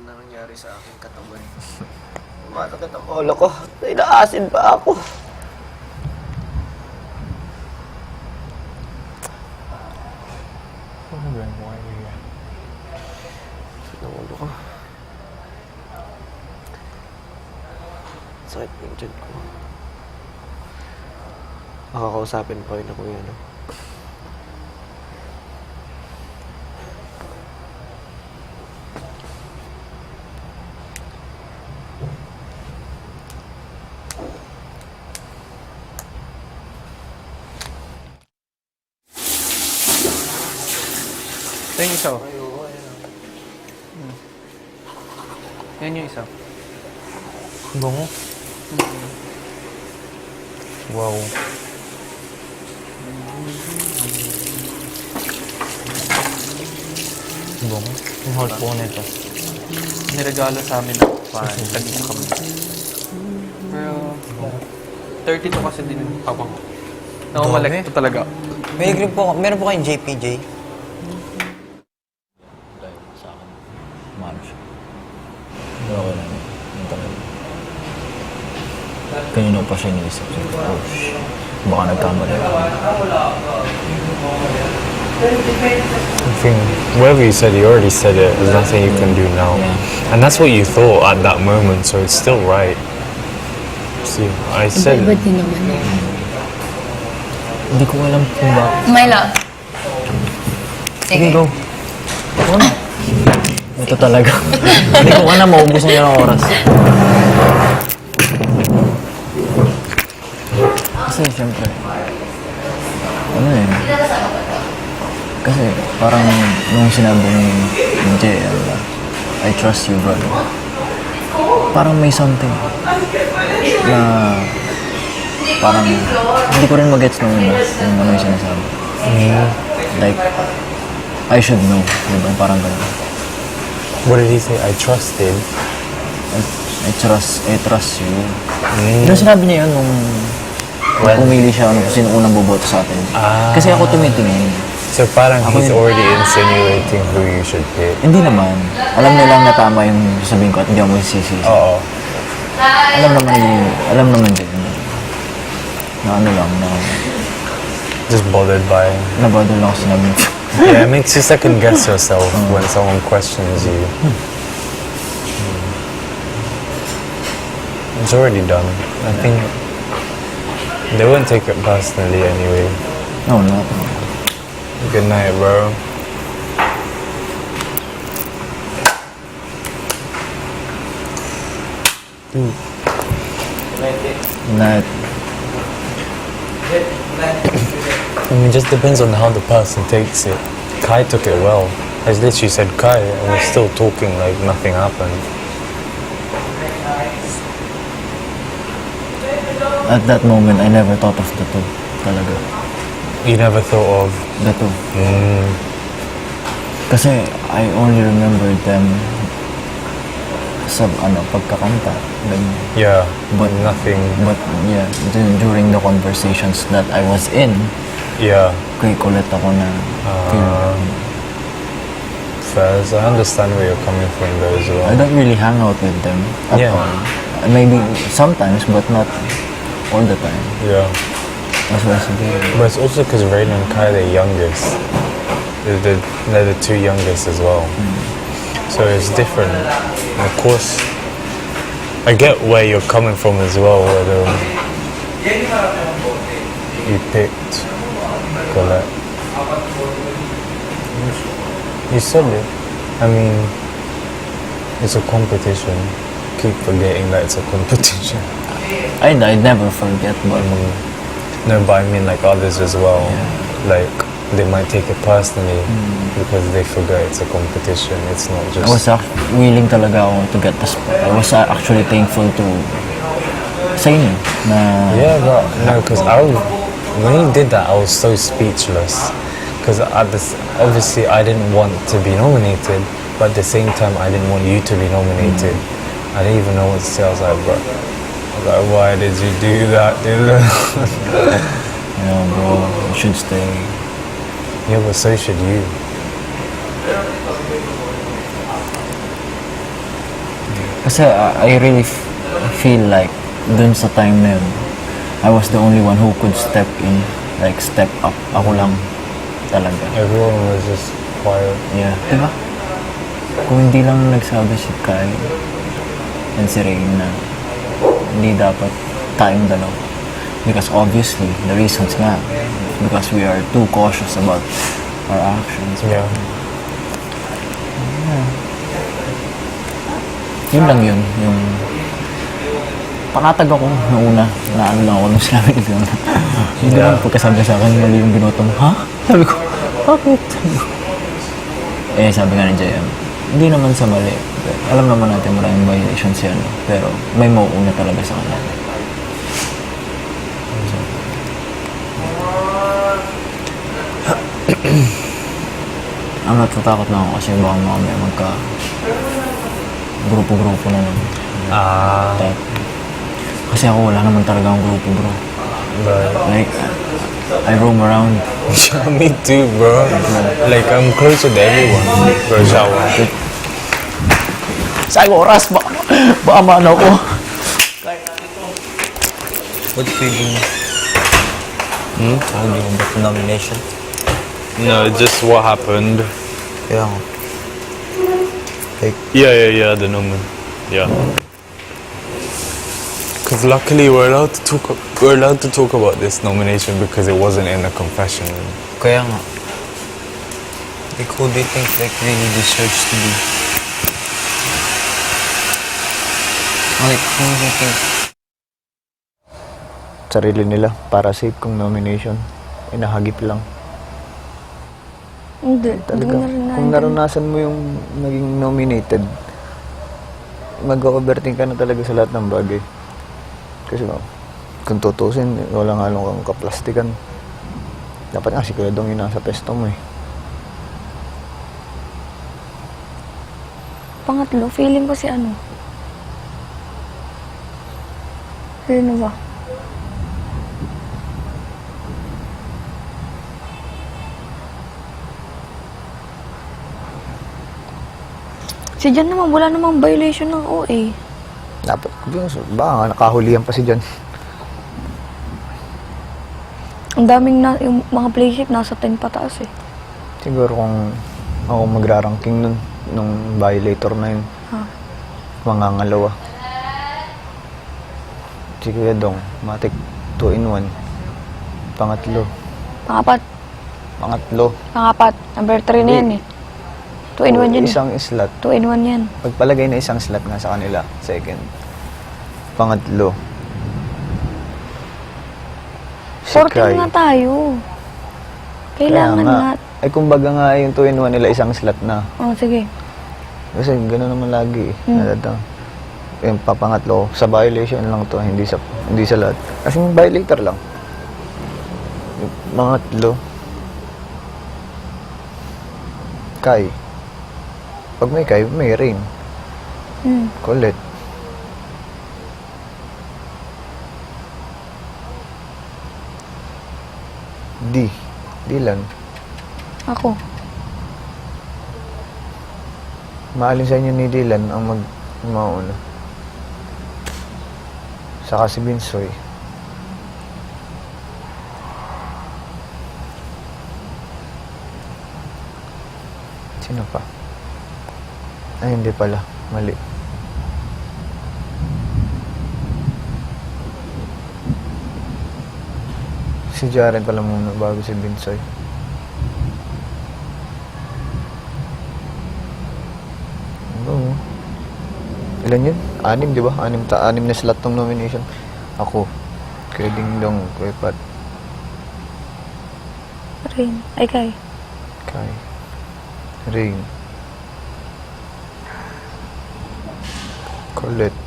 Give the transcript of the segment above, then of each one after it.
na nangyari sa aking katawan. Masakit ang ulo ko. Inaasin pa ako. Ano ba yung mukha niya? Sakit ang ulo ko. Sakit yung tiyan ko. Makakausapin pa rin ako yan. Ito yung isa. Yan yung isa. Bango. Wow. Bango. Ang heart po nito. Niregalo sa amin ng fan. Tag-isa kami. Pero, 32 kasi din yung papa ko. Nakumalek ito talaga. May grip po, meron po kayong JPJ? Sa akin. Mahal siya. Okay lang. Yung talaga. Kanino pa siya iniisip siya. Oh, shit. Baka nagkamali ako. I think whatever you said, you already said it. There's nothing you can do now. Yeah. And that's what you thought at that moment, so it's still right. See, I said Iba it. din naman yun. Hindi ko alam kung bakit. My love. Sige, go. Ako na. Ito talaga. Hindi ko alam, maubos na yung oras. Kasi siyempre, ano eh. Kasi parang nung sinabi ni Jay, I trust you, brother. Parang may something na parang hindi ko rin mag-gets nung una kung ano yung sinasabi. Like, I should know. Diba? Parang gano'n. What did he say? I trusted. I trust you. Nung sinabi niya yun, nung pumili siya, kung sino unang boboto sa atin. Kasi ako tumitingin. So parang he's Ako already insinuating who you should pick. Hindi naman. Alam nilang na tama yung sabihin ko at hindi ako magsisisi. Oo. Alam naman din. Na ano lang, na Just bothered by. nabother lang ako sinabi. Yeah, it makes you second guess yourself when someone questions you. It's already done. I think they won't take it personally anyway. No, not. Good night, bro. Not. I mean, it just depends on how the person takes it. Kai took it well. I literally said Kai, and we're still talking like nothing happened. At that moment, I never thought of the two. Talaga. You never thought of. The two. Kasi I only remembered them sa pagkakanta. Ganyan. Yeah, But nothing. But yeah, during the conversations that I was in, Yeah. kay kulit ako na feel. Fairs. I understand where you're coming from there as well. I don't really hang out with them at Yeah. all. Maybe sometimes, but not all the time. Yeah. That's why I said, But it's also because Rain and Kai, they're youngest. They're the two youngest as well. So it's different. Of course, I get where you're coming from as well, whether you picked Colette. You said it. I mean, it's a competition. Keep forgetting that it's a competition. I never forget, but No, but I mean like others as well. Like they might take it personally because they forget it's a competition. It's not I was just. willing talaga ako to get the spot. I was actually thankful to sa inyo na Yeah, but no, because when you did that, I was so speechless. Because obviously I didn't want to be nominated, but at the same time I didn't want you to be nominated. I didn't even know what to say. I was like, bro, why did you do that, dude? you know, bro, you should stay. Yeah, but so should you. Kasi I really feel like dun sa time na yun, I was the only one who could step in, like step up. Ako lang talaga. Everyone was just quiet. Yeah. Diba? Kung hindi lang nagsabi si Kai and si Rain na hindi dapat tayong dalawa. Because obviously, the reasons nga, because we are too cautious about our actions. Yeah. Yun lang yun, yung panatag ako noong una, na ano lang ako nung sinabi ni Fiona. Hindi naman pagkasabi sa akin, mali yung binoto mo. Ha? Sabi ko, bakit? Sabi nga ni JM, hindi naman sa mali. Alam naman natin maraming violations yan, pero may mauuna talaga sa kanya. Ang natatakot na ako kasi baka mamaya magka grupo-grupo na lang. Kasi ako wala naman talaga akong grupo, bro. But Like, I roam around. yeah, me too, bro. Like I'm close with everyone. Bro, shower. Sa oras, baka maano ko. What feeling? How do you about the nomination? No, just what happened. Kaya nga. Like, Yeah, the nomin. Yeah. Because luckily we're allowed to talk about this nomination because it wasn't in a confession. kaya nga. Like, who do you think like really deserves to be? Like, who do you think? Sarili nila para safe kung nomination. Inahagip lang. Hindi. Talaga, kung naranasan mo yung naging nominated, mag-overthink ka na talaga sa lahat ng bagay. Kasi kung tutusin, walang halong kang kaplastikan. Dapat nga si Kuya Dong yung nasa pesto mo eh. Pangatlo, feeling ko si ano. Sino ba? Si Jan naman, wala namang violation ng OA. Dapat, baka nga nakahulihan pa si Jan. Ang daming yung mga playship nasa 10 pataas eh. Siguro kung ako magra-ranking nun, nung violator na yun, Ha? mangangalawa. Si Kuya Dong, matik 2-in-1. Pangatlo. Pangapat. Number 3 na yan eh. 2 in 1 yan eh. Isang slot. 2 in 1 yan. Pagpalagay na isang slot nga sa kanila, second. Pangatlo. Si 14 Kai. nga tayo. Kailangan Kaya nga. Ay, kumbaga nga yung 2-in-1 nila, isang slot na. Oh, sige. Kasi gano'n naman lagi eh. Yung papangatlo, sa violation lang to, hindi sa lahat. Kasi yung violator lang. Yung pangatlo, Kai. Pag may Kai, may Rain. Colette. Dylan. Ako. Maalin sa inyo ni Dylan ang mauna. Saka si Binsoy. Sino pa? Ay, hindi pala. Mali. Si Jaren pala muna bago si Binsoy. Oo. Ilan yun? 6, di ba? 6 na slot ng nomination. Ako. Kuya Ding Dong. Kuya Pat. Rain. Ay, Kai. Kai. Rain. Colette.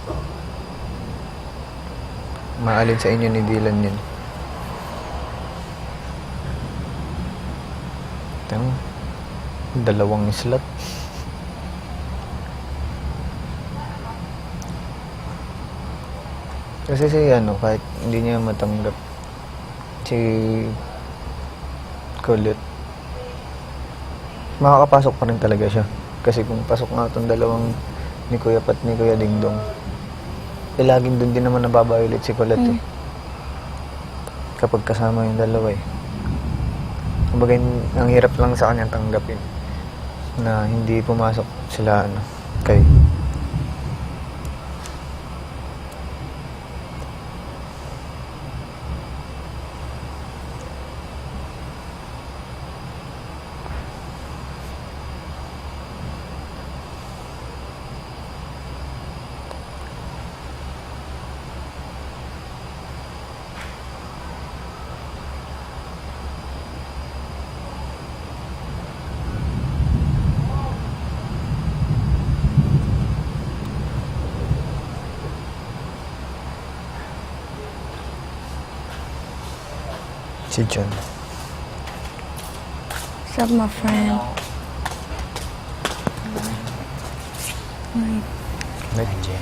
Maalin sa inyo ni Dylan yun. Tama. 2 slot. Kasi si kahit hindi niya matanggap si Colette, makakapasok pa rin talaga siya. Kasi kung pasok nga itong 2 ni Kuya Pat, ni Kuya Dingdong. Eh, laging doon din naman nababayulit si Kulat eh. Kapag kasama yung dalawa eh. Kumbaga, ang hirap lang sa kanya tanggapin na hindi pumasok sila kay si John. What's up, my friend? Medyo.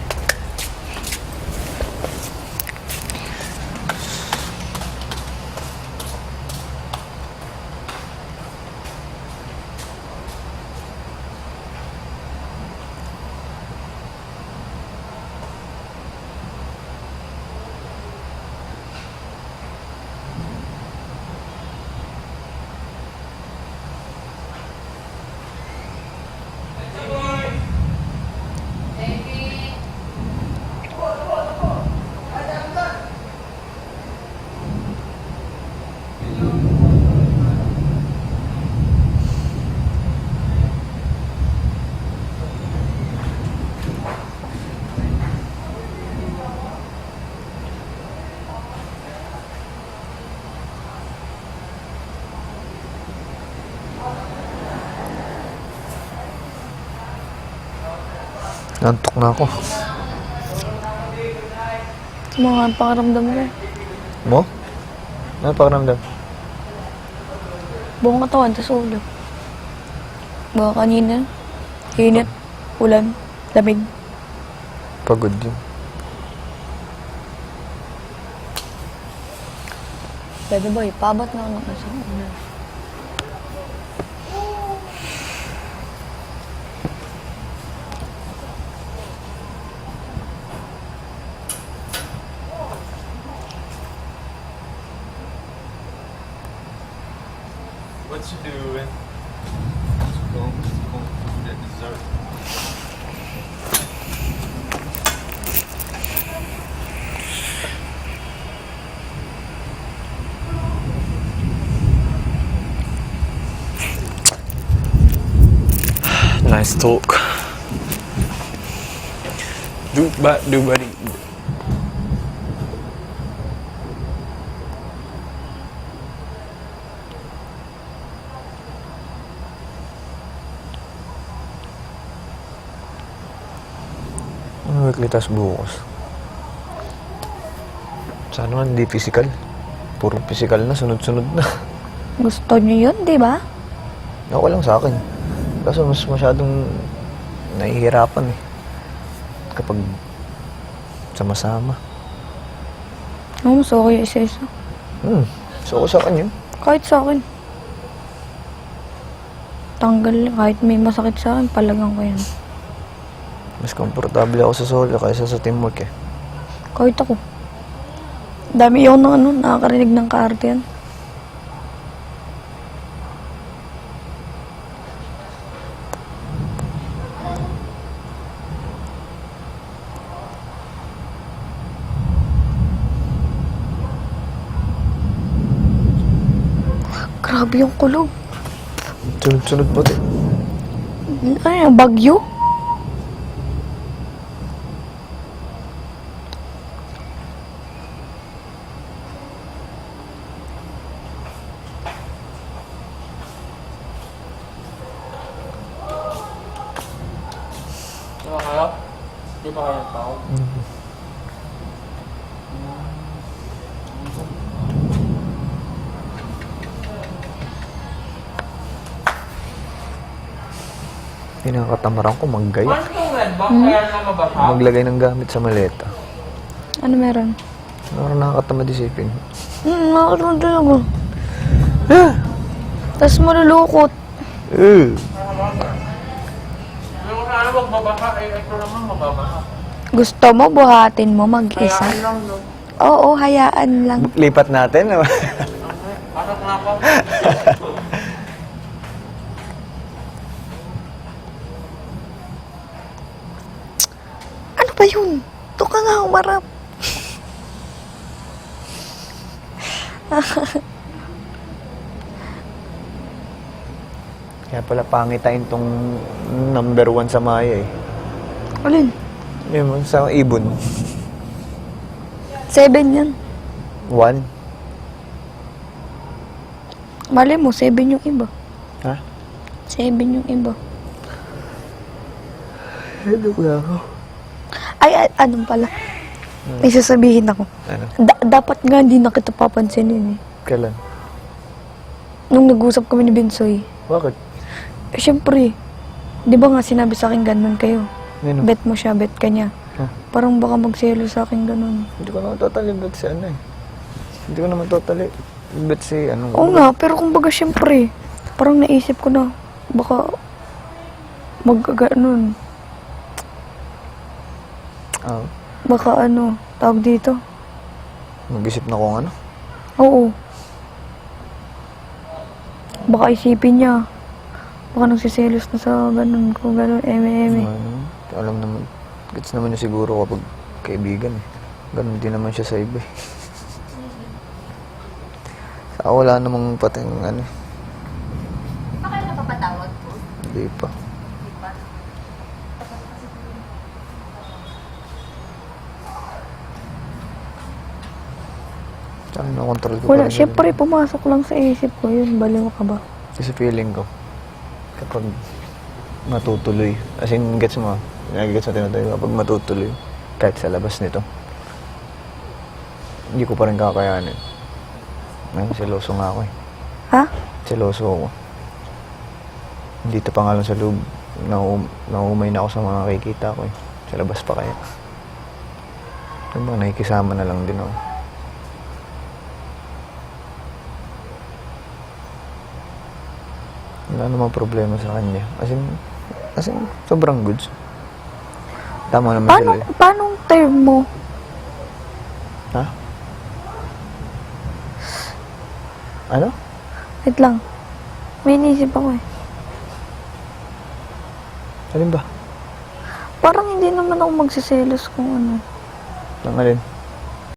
Nantok na ako. Mga pakiramdam ko. Mo? Ano pakiramdam? Buong katawan, tas ulo. Baka kanina, init, ulan, lamig. Pagod yun. Pwede ba, ipabat na ako sa ulo. What you doing? Let's go get dessert. Nice talk. Do buddy. Ano weekly task bukas? Sana naman hindi physical. Puro physical na, sunod-sunod na. Gusto niyo yun, di ba? Okay lang sa akin. Kaso mas masyadong nahihirapan eh. Kapag sama-sama. Oo, mas okay yung isa-isa. So ako sa akin yun. Kahit sa akin. Tanggal, kahit may masakit sa akin, palagang ko yan. Mas komportable ako sa solo kaysa sa teamwork eh. Kahit ako. Dami yun ng nakakarinig ng kaarte yan. Grabe yung kulog. Sunod-sunod pa din. Ay, bagyo? Kaya? Di ba kaya tao? Pinakatamaran ko maggaya. Ano yung red box? Kaya na mabasa? Maglagay ng gamit sa maleta. Ano meron? Parang nakakatamad isipin. Nakakaroon talaga. Tapos malulukot. Eh, Ano ko sana wag mabaha. Ito naman mababaha. Gusto mo buhatin mo mag-isa? Oo, hayaan lang. Lipat natin. Pasok na ako. Ano ba yun? Ito ka nga umarap. Kaya pala pangitain tong number 1 sa Maya eh. Alin? Yun, sa ibon. 7 yan. 1. Mali mo, 7 yung iba. Ha? 7 yung iba. Ano ba ako? Ay, anong pala? May sasabihin ako. Ano? Dapat nga hindi na kita papansinin eh. Kailan? Nung nag-usap kami ni Bensoy. Bakit? Eh, syempre, di ba nga sinabi sa akin ganun kayo? Ano? Bet mo siya, bet ka niya. Huh? Parang baka magselo sa akin ganun. Hindi ko naman totally bet si ano eh. Hindi ko naman totally bet si ano. Oo nga, pero kumbaga syempre, parang naisip ko na, baka mag-ganon. Ah, Baka ano, tawag dito. mag-isip na kung ano. Oo. Baka isipin niya. Baka nagsiselos na sa ganun ko, ganun, eme-eme. Ano, alam naman, gets naman niya siguro kapag kaibigan eh. Ganun din naman siya sa iba eh. Saka wala namang pating ano eh. Pa kayo napapatawag po? Hindi pa. Di ba? Saan na-control ko Wala, pa rin syempre yun. pumasok lang sa isip ko yun. Baliw ka ba? Kasi feeling ko, kapag matutuloy, as in, gets mo, nagigets mo tinatawag, kapag matutuloy, kahit sa labas nito, hindi ko pa rin kakayanin. Ngayon, seloso nga ako eh. Ha? Seloso ako. Dito pa nga lang sa loob, naumay na ako sa mga nakikita ko eh. Sa labas pa kaya. Ano ba, nakikisama na lang din ako. Wala namang problema sa kanya. As in, sobrang goods. Tama naman sila eh. Paanong term mo? Ha? Ano? Wait lang. May inisip ako eh. Alin ba? Parang hindi naman ako magsiselos kung ano. Ang alin?